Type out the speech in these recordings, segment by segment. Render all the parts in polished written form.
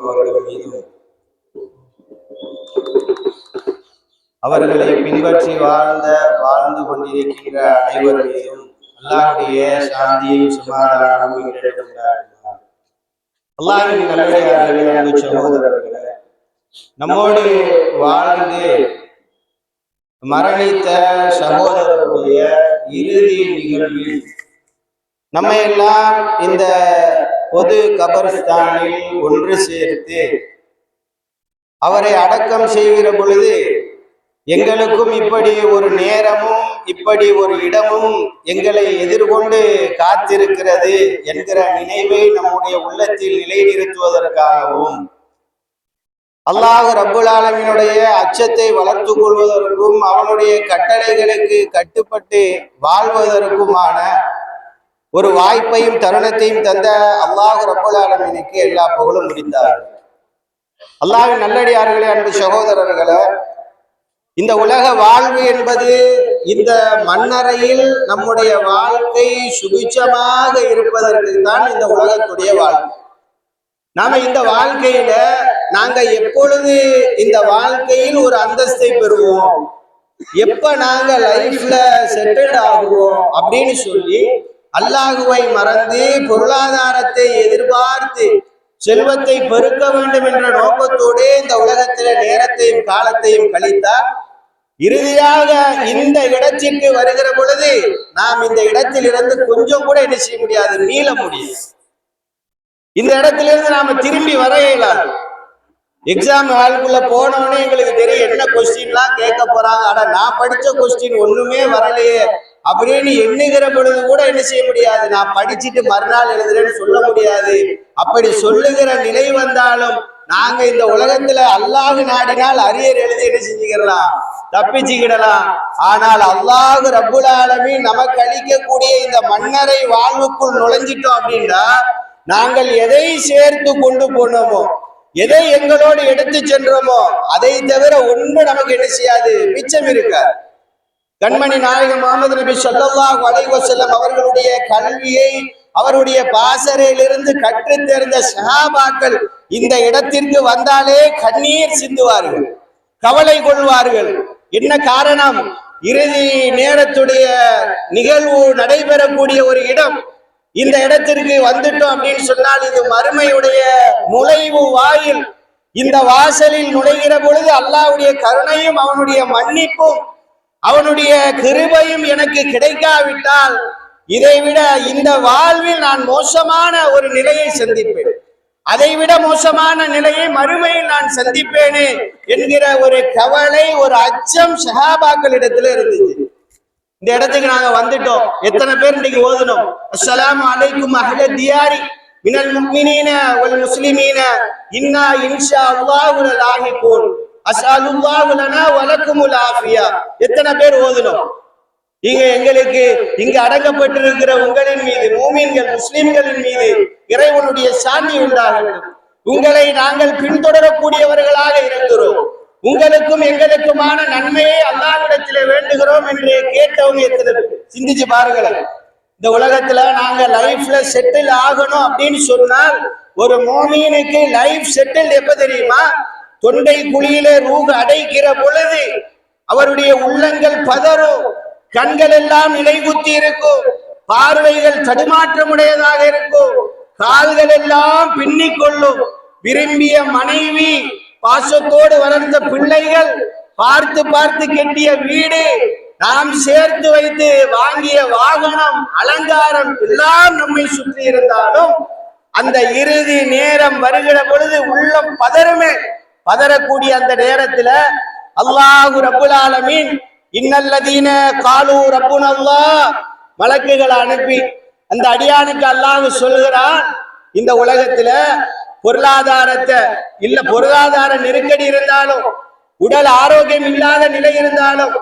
அவர்கள் மீதும் அவர்களை பின்பற்றி வாழ்ந்து கொண்டிருக்கின்ற அனைவர் மீதும் அல்லாஹ்வுடைய சாந்தியும் சமாதானமும் கிடைக்கின்றார்கள். அல்லாஹ்வின் நல்லடியார்களே, அன்பு சகோதரர்களே, நம்மோடு வாழ்ந்து மரணித்த சகோதரருடைய இறுதி நிகழ்வில் நம்மை எல்லாம் இந்த பொது கபர்ஸ்தானில் ஒன்று சேர்த்து அவரை அடக்கம் செய்கிற பொழுது எங்களுக்கும் இப்படி ஒரு நேரமும் இப்படி ஒரு இடமும் எங்களை எதிர்கொண்டு காத்திருக்கிறது என்கிற நினைவை நம்முடைய உள்ளத்தில் நிலைநிறுத்துவதற்காகவும் அல்லாஹ் ரப்புல் ஆலமீனுடைய அச்சத்தை வளர்த்து கொள்வதற்கும் அவனுடைய கட்டளைகளுக்கு கட்டுப்பட்டு வாழ்வதற்குமான ஒரு வாய்ப்பையும் தருணத்தையும் தந்த அல்லாஹ் ரப்புல் ஆலமீனுக்கு எல்லா புகழும் முடிந்தார்கள். அல்லாஹ்வின் நல்லடியார்களே, அன்பு சகோதரர்களே, இந்த உலக வாழ்வு என்பது இந்த மண்ணறையில் நம்முடைய வாழ்க்கை சுபிட்சமாக இருப்பதற்கு தான் இந்த உலகத்துடைய வாழ்க்கை. நாம இந்த வாழ்க்கையில நாங்க எப்பொழுது இந்த வாழ்க்கையில் ஒரு அந்தஸ்தை பெறுவோம், எப்ப நாங்க லைஃப்ல செட்டில் ஆகுவோம் அப்படின்னு சொல்லி அல்லாஹுவை மறந்து பொருளாதாரத்தை எதிர்பார்த்து செல்வத்தை பெருக்க வேண்டும் என்ற நோக்கத்தோடு இந்த உலகத்தில நேரத்தையும் காலத்தையும் கழித்தார். இறுதியாக இந்த இடத்திற்கு வருகிற பொழுது நாம் இந்த இடத்திலிருந்து கொஞ்சம் கூட என்ன செய்ய முடியாது, மீள முடியும். இந்த இடத்திலிருந்து நாம திரும்பி வர இயலாது. எக்ஸாம் ஹாலுக்குள்ள போனோடனே எங்களுக்கு தெரியும் என்ன கொஸ்டின்லாம் கேட்க போறாங்க. ஆனா நான் படிச்ச கொஸ்டின் ஒண்ணுமே வரலையே அப்படின்னு எண்ணுகிற பொழுது கூட என்ன செய்ய முடியாது, நான் படிச்சுட்டு மறுநாள் எழுதுறேன்னு சொல்ல முடியாது. அப்படி சொல்லுகிற நிலை வந்தாலும் நாங்க இந்த உலகத்துல அல்லாஹ் நாடினால் அரியர் எழுதி என்ன செஞ்சுக்கிடலாம், தப்பிச்சுக்கிடலாம். ஆனால் அல்லாஹ் ரப்புல் ஆலமீன் நமக்கு அளிக்கக்கூடிய இந்த மண்ணறை வாழ்வுக்குள் நுழைஞ்சிட்டோம் அப்படின்னா நாங்கள் எதை சேர்த்து கொண்டு போனோமோ, எதை எங்களோடு எடுத்து சென்றோமோ அதை தவிர ஒன்று நமக்கு என்ன செய்யாது, மிச்சம் இருக்காது. கண்மணி நாயகம் முஹம்மது நபி ஸல்லல்லாஹு அலைஹி வஸல்லம் அவர்களுடைய கல்வியை அவருடைய பாசறையிலிருந்து கற்று தேர்ந்த சஹாபாக்கள் இந்த இடத்திற்கு வந்தாலே கண்ணீர் சிந்துவார்கள், கவலை கொள்வார்கள். என்ன காரணம்? இறுதி நேரத்துடைய நிகழ்வு நடைபெறக்கூடிய ஒரு இடம். இந்த இடத்திற்கு வந்துட்டோம் அப்படின்னு சொன்னால் இது மறுமையுடைய நுழைவு வாயில். இந்த வாசலில் நுழைகிற பொழுது அல்லாஹ்வுடைய கருணையும் அவனுடைய மன்னிப்பும் அவனுடைய கிருபையும் எனக்கு கிடைக்காவிட்டால் இதைவிட இந்த வாழ்வில் நான் மோசமான ஒரு நிலையை சந்திப்பேன், அதைவிட மோசமான நிலையை மறுமையில் நான் சந்திப்பேனே என்கிற ஒரு கவலை, ஒரு அச்சம் சஹாபாக்களிடத்துல இருந்துச்சு. இந்த இடத்துக்கு நாங்க வந்துட்டோம். எத்தனை பேர் இன்னைக்கு ஓதுனோம், அஸ்ஸலாமு அலைக்கும் அஹ்ல தியாரி மினல் முஃமினீன வல் முஸ்லிமீன இன்னா இன்ஷா அல்லாஹு லாஹிகூன் அஸ்அலுல்லாஹு லனா வ லக்குமுல் ஆஃபியா. எத்தனை பேர் ஓதுனோம்? எங்களுக்கு இங்கு அடங்கப்பட்டிருக்கிற உங்களின் மீது, மூமின்கள் முஸ்லிம்களின் மீது இறைவனுடைய சாந்தி உண்டாகட்டும். உங்களை நாங்கள் பின்தொடரக்கூடியவர்களாக இருக்கிறோம். உங்களுக்கும் எங்களுக்குமான நன்மையை அல்லாஹ்விடத்திலே வேண்டுகிறோம் என்று கேட்டவங்க எத்தனை சிந்திச்சு பாருங்களேன். இந்த உலகத்துல நாங்க லைஃப்ல செட்டில் ஆகணும் அப்படின்னு சொன்னால் ஒரு மோமீனுக்கு லைஃப் செட்டில் எப்ப தெரியுமா? தொண்டை குழியிலே ரூஹ் அடைக்கிற பொழுது அவருடைய உள்ளங்கள் பதறும், கண்கள் எல்லாம் நிலைகுத்தி இருக்கும், பார்வைகள் தடுமாற்றமுடையதாக இருக்கும், கால்கள் எல்லாம் பின்னிக் கொள்ளும். விரும்பிய மனைவி, பாசத்தோடு வளர்ந்த பிள்ளைகள், பார்த்து பார்த்து கெட்டிய வீடு, நாம் சேர்த்து வைத்து வாங்கிய வாகனம், அலங்காரம் எல்லாம் நம்மை சுற்றி இருந்தாலும் அந்த இறுதி நேரம் வருகிற பொழுது உள்ளம் பதறுமே. பதறக்கூடிய அந்த நேரத்துல அல்லாஹு ரப்புல் ஆலமீன் இன்னல்லதீன காலு ரப்புனல்லாஹ் மலக்குகளை அனுப்பி அந்த அடியானுக்கு அல்லாஹ் சொல்கிறான், இந்த உலகத்துல பொருளாதார நெருக்கடி இருந்தாலும், உடல் ஆரோக்கியம் இல்லாத நிலை இருந்தாலும்,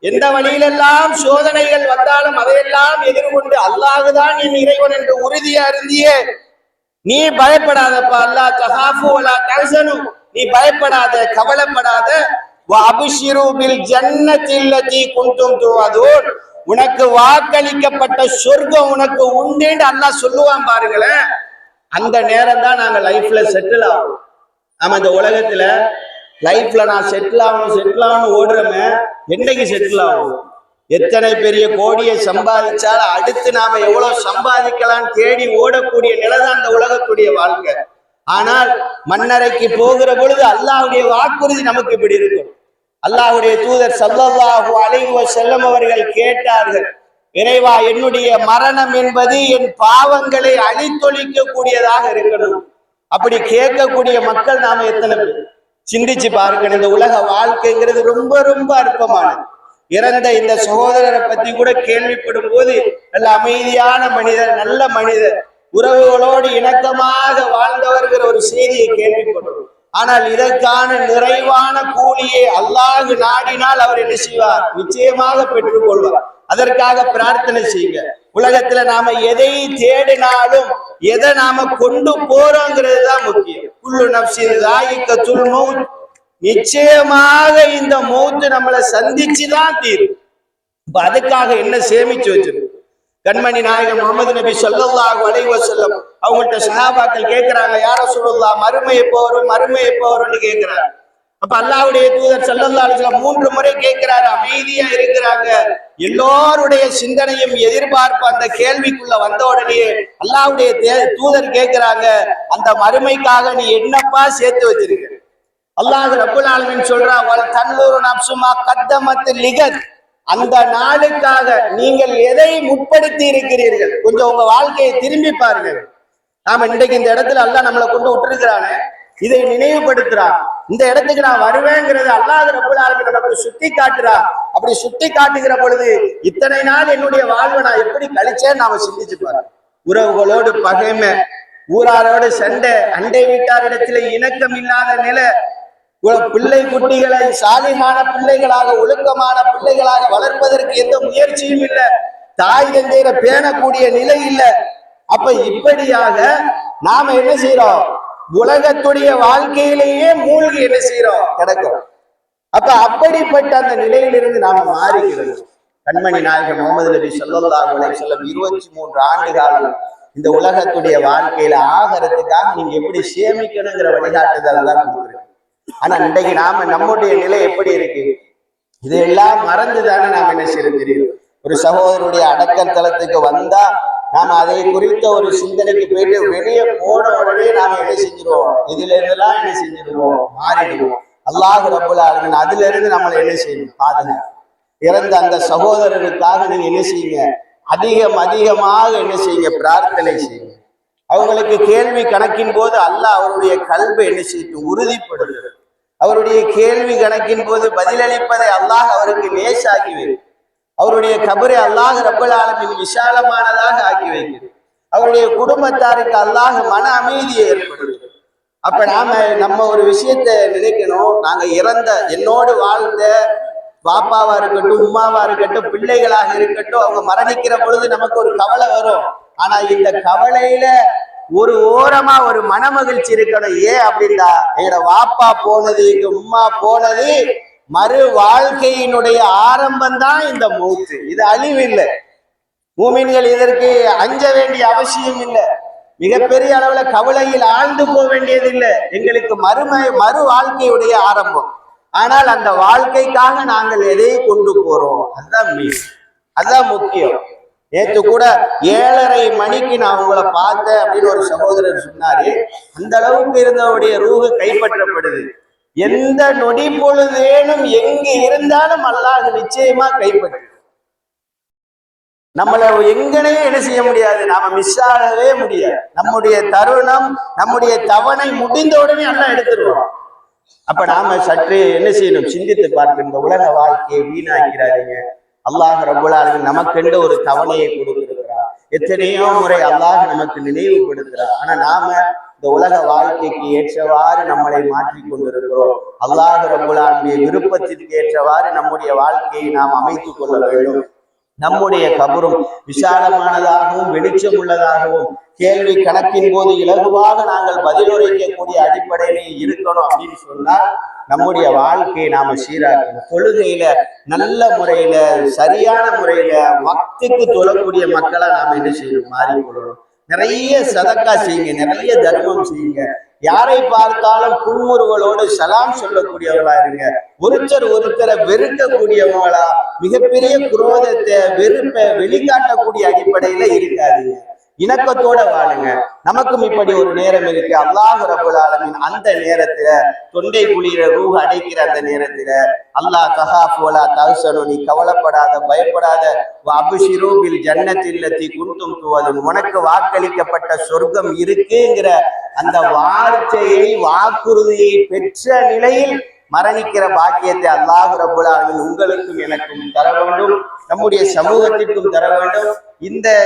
எந்த வழியிலெல்லாம் சோதனைகள் வந்தாலும் அதையெல்லாம் எதிர்கொண்டு அல்லாஹுதான் என் இறைவன் என்று உறுதியா இருந்தியே, நீ பயப்படாதப்பா, அல்லாஹ் தகாஃபு வலா தஹ்சனு, நீ பயப்படாத, கவலைப்படாத, வஅப்ஷிரு பில் ஜன்னத்தி அல்லதி குன்தும் துஅதூன், உனக்கு வாக்களிக்கப்பட்ட சொர்க்கம் உனக்கு உண்டு என்று அல்லாஹ் சொல்லுவான் பாருங்களேன். அந்த நேரம் தான் நாங்க லைஃப்ல செட்டில் ஆகும். நாம இந்த உலகத்துல லைஃப்ல நான் செட்டில் ஆகணும் ஓடுறோமே, என்னைக்கு செட்டில் ஆகும்? எத்தனை பெரிய கோடியை சம்பாதிச்சாலும் அடுத்து நாம எவ்வளவு சம்பாதிக்கலாம் தேடி ஓடக்கூடிய நிலைதான் அந்த உலகத்துடைய வாழ்க்கை. ஆனால் மன்னரைக்கு போகிற பொழுது அல்லாஹ்வுடைய வாக்குறுதி நமக்கு இப்படி இருக்கும். அல்லாஹ்வுடைய தூதர் ஸல்லல்லாஹு அலைஹி வஸல்லம் அவர்கள் கேட்டார்கள், இறைவா, என்னுடைய மரணம் என்பது என் பாவங்களை அழித்தொழிக்க கூடியதாக இருக்கணும். அப்படி கேட்கக்கூடிய மக்கள் நாம எத்தனை பேர்? சிந்திச்சு பாருங்க. இந்த உலக வாழ்க்கைங்கிறது ரொம்ப ரொம்ப அற்பமானது. இறந்த இந்த சகோதரரை பத்தி கூட கேள்விப்படும் போது நல்ல அமைதியான மனிதர், நல்ல மனிதர், உறவுகளோடு இணக்கமாக வாழ்ந்தவர்கள் ஒரு செய்தியை கேள்விப்படும். ஆனால் இதற்கான நிறைவான கூலியை அல்லாஹ் நாடினால் அவர் என்ன செய்வார்? நிச்சயமாக பெற்றுக் கொள்வார். அதற்காக பிரார்த்தனை செய்யுங்க. உலகத்துல நாம எதை தேடினாலும் எதை நாம கொண்டு போறோங்கிறது தான் முக்கியம். குல்லு நஃப்ஸின் ஸாயிகத்துல் மௌத், நிச்சயமாக இந்த மௌத்து நம்மளை சந்திச்சுதான் தீரும். இப்ப அதுக்காக என்ன சேமிச்சு வச்சிருக்கு? கண்மணி நாயகம் முகமது நபி ஸல்லல்லாஹு அலைஹி வஸல்லம் அவங்கள்ட்ட சஹாபாக்கள் கேட்கிறாங்க, யா ரசூலுல்லாஹ், மறுமை எப்போ வரும்னு கேட்கிறாங்க. அப்ப அல்லாஹ்வுடைய தூதர் ஸல்லல்லாஹு அலைஹி வஸல்லம் 3 முறை கேட்கிறாரு. அமைதியா இருக்கிறாங்க. எல்லோருடைய சிந்தனையும் எதிர்பார்ப்பு அந்த கேள்விக்குள்ள வந்த உடனே அல்லாஹ்வுடைய தூதர் கேட்கிறாங்க, அந்த மறுமைக்காக நீ என்னப்பா சேர்த்து வச்சிருக்க? அல்லாஹ் ரப்புல் ஆலமீன் சொல்றான், வல் தன்லுரு நஃப்சுமா கத்தமத் லிகத், அந்த நாளுக்காக நீங்கள் எதை முற்படுத்தி இருக்கிறீர்கள்? கொஞ்சம் உங்க வாழ்க்கையை திரும்பி பாருங்க. நாம இன்றைக்கு இந்த இடத்துல அல்லாஹ் நம்மளை கொண்டு விட்டுருக்கிறானே, இதை நினைவுபடுத்துறான். இந்த இடத்துக்கு நான் வருவேங்கிறது அல்லாஹ் ரப்புல் ஆலமீன் நமக்கு சுட்டி காட்டுறான். அப்படி சுட்டி காட்டுகிற பொழுது இத்தனை நாள் என்னுடைய வாழ்வை நான் எப்படி கழிச்சேன்னு நாம சிந்திச்சு பாருங்க. உறவுகளோடு பகைமை, ஊராரோடு சண்டை, அண்டை வீட்டாரிடத்துல இணக்கம் இல்லாத நிலை, பிள்ளை குட்டிகளை சாலிகான பிள்ளைகளாக, ஒழுக்கமான பிள்ளைகளாக வளர்ப்பதற்கு எந்த முயற்சியும் இல்லை, தாய் தந்தையரை பேணக்கூடிய நிலை இல்லை. அப்ப இப்படியாக நாம என்ன செய்யறோம்? உலகத்துடைய வாழ்க்கையிலேயே மூழ்கி என்ன செய்யறோம்? கிடக்கிறோம். அப்ப அப்படிப்பட்ட அந்த நிலையிலிருந்து நாம மாறுகிறது. கண்மணி நாயகம் முகமது நபி ஸல்லல்லாஹு அலைஹி வஸல்லம் 23 ஆண்டு காலம் இந்த உலகத்துடைய வாழ்க்கையில ஆகறதுக்காக நீங்க எப்படி சேமிக்கணுங்கிற வழிகாட்டுதல் தான் கொடுக்குறேன். ஆனா இன்றைக்கு நாம நம்முடைய நிலை எப்படி இருக்கு? இதெல்லாம் மறந்துதானே நாம என்ன செய்ய தெரியும். ஒரு சகோதரருடைய அடக்கல் தளத்துக்கு வந்தா நாம அதை குறித்த ஒரு சிந்தனைக்கு போயிட்டு வெளியே போன உடனே நாம என்ன செஞ்சிருவோம்? இதுல இருந்தெல்லாம் என்ன செஞ்சிருவோம்? மாறிடுவோம். அல்லாஹ் ரப்புல் ஆலமீன் அதுல இருந்து நம்மளை என்ன செய்யணும்? பாதுகாப்பு. இறந்த அந்த சகோதரருக்காக நீங்க என்ன செய்யுங்க? அதிகமாக என்ன செய்யுங்க? பிரார்த்தனை செய்யுங்க. அவங்களுக்கு கேள்வி கணக்கின் போது அல்லாஹ் அவருடைய கல்வை என்ன செய்யும்? உறுதிப்படுது. அவருடைய கேள்வி கணக்கின் போது பதிலளிப்பதை அல்லாஹ் அவருக்கு லேசாக்கி வைக்கும். அவருடைய கபரை அல்லாஹ் ரப்பல் ஆலமீன் விசாலமானதாக ஆக்கி வைக்கிறது. அவருடைய குடும்பத்தாருக்கு அல்லாஹ் மன அமைதியை ஏற்படுது. அப்ப நம்ம ஒரு விஷயத்தை நினைக்கணும். நாங்க இறந்த, என்னோடு வாழ்ந்த பாப்பாவா இருக்கட்டும், உமாவா இருக்கட்டும், பிள்ளைகளாக இருக்கட்டும், அவங்க மரணிக்கிற பொழுது நமக்கு ஒரு கவலை வரும். ஆனா இந்த கவலையில ஒரு ஓரமா ஒரு மன மகிழ்ச்சி இருக்கணும். ஏன் அப்படின்னா, எங்களோட வாப்பா போனது, எங்க உம்மா போனது மறு வாழ்க்கையினுடைய ஆரம்பம் தான் இந்த மௌத்து. இது அழிவு இல்லை. மூமின்கள் இதற்கு அஞ்ச வேண்டிய அவசியம் இல்லை. மிகப்பெரிய அளவுல கவலையில் ஆழ்ந்து போக வேண்டியது இல்லை. எங்களுக்கு மறு வாழ்க்கையுடைய ஆரம்பம். ஆனால் அந்த வாழ்க்கைக்காக நாங்கள் எதை கொண்டு போறோம்? அதுதான் முக்கியம். நேற்று கூட 7:30 மணிக்கு நான் உங்களை பார்த்தேன் அப்படின்னு ஒரு சகோதரர் சொன்னாரு. அந்த அளவுக்கு இருந்தவருடைய ரூஹு கைப்பற்றப்படுது. எந்த நொடி பொழுதேனும் எங்கு இருந்தாலும் அல்லாஹ் நிச்சயமா கைப்பற்று. நம்மளை எங்கனே என்ன செய்ய முடியாது, நாம மிஸ் ஆகவே முடியாது. நம்முடைய தருணம், நம்முடைய தவணை முடிந்த உடனே எல்லாம் எடுத்துருவோம். அப்ப நாம சற்று என்ன செய்யணும்? சிந்தித்து பார்க்க. இந்த உலக வாழ்க்கையை வீணாக்கிறாதீங்க. அல்லாஹ் ரப்புல் ஆலமீன் நமக்கென்று ஒரு தவணையை கொடுத்திருக்கிறார். எத்தனையோ முறை அல்லாஹ் நமக்கு நினைவுபடுத்துறார். ஆனா நாம இந்த உலக வாழ்க்கைக்கு ஏற்றவாறு நம்மளை மாற்றிக் கொண்டிருக்கிறோம். அல்லாஹ் ரப்புல் ஆலமீன் விருப்பத்திற்கு ஏற்றவாறு நம்முடைய வாழ்க்கையை நாம் அமைத்துக் கொள்ள வேண்டும். நம்முடைய கபரும் விசாலமானதாகவும் வெளிச்சம் உள்ளதாகவும், கேள்வி கணக்கின் போது இலகுவாக நாங்கள் பதிலுரைக்கக்கூடிய அடிப்படையிலே இருக்கணும் அப்படின்னு சொன்னால் நம்முடைய வாழ்க்கையை நாம சீராக்கணும். தொழுகையில நல்ல முறையில, சரியான முறையில, வக்துக்கு தொழக்கூடிய மக்களை நாம என்ன செய்யணும்? மாறிக்கொள்ளணும். நிறைய சதக்கா செய்யுங்க, நிறைய தர்மம் செய்யுங்க. யாரை பார்த்தாலும் புன்முறுவலோடு சலாம் சொல்லக்கூடியவங்களா இருங்க. ஒருத்தரை வெறுக்கக்கூடியவங்களா, மிகப்பெரிய குரோதத்தை வெறுப்பை வெளிக்காட்டக்கூடிய அடிப்படையில இருக்காதீங்க. இணக்கத்தோட வாழுங்க. நமக்கும் இப்படி ஒரு நேரம் இருக்கு. அல்லாஹ் ரப்பல் ஆலமீன் அந்த நேரத்துல தொண்டை குளிர ரூஹ் அடைக்கிற அந்த நேரத்துல அல்லாஹ் தஹாஃபு வலா தஹ்சனு, நீ கவலைப்படாத, பயப்படாத, வஅப்ஷிரு பில் ஜன்னத்தில்லதி குன்தும் துஅதுன், உனக்கு வாக்களிக்கப்பட்ட சொர்க்கம் இருக்குங்கிற அந்த வார்த்தையை, வாக்குறுதியை பெற்ற நிலையில் மரணிக்கிற பாக்கியத்தை அல்லாஹ் ரப்பல் ஆலமீன் உங்களுக்கும் எனக்கும் தர வேண்டும், நம்முடைய சமூகத்திற்கும் தர வேண்டும். இந்த